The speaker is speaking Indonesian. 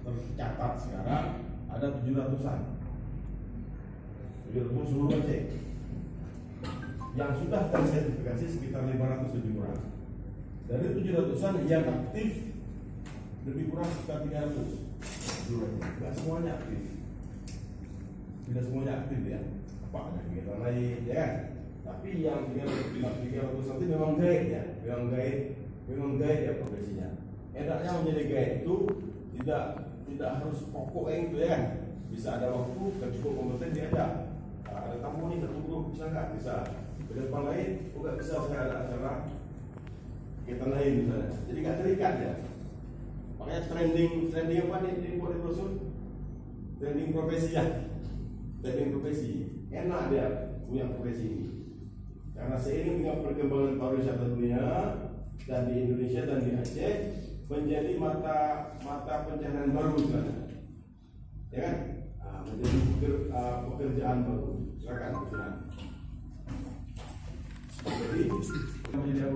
tercatat sekarang ada 700-an. 700 seluruh Aceh. Yang sudah tersertifikasi sekitar 500 lebih kurang. Dari 700-an yang aktif lebih kurang sekitar 300. Tidak semuanya aktif. Tidak semuanya aktif ya. Apa ada kegiatan lain ya kan? Tapi yang 300 nanti memang guide ya, memang guide ya profesinya. Enaknya menjadi guide itu tidak harus pokok yang itu ya kan. Bisa ada waktu dan cukup kompeten diajak. Ada tamu nih satu grup bisa nggak? Bisa. Ke depan lain, nggak bisa saya ada acara kegiatan lain misalnya. Jadi nggak terikat ya. Makanya trending apa nih di brosur? Trending profesi ya. Trending profesi. Enak dia punya profesi ini. Karena seiring dengan perkembangan pariwisata dunia dan di Indonesia dan di Aceh menjadi mata pencaharian baru misalnya. Ya kan? Menjadi pekerjaan baru. Silakan. Jadi menjadi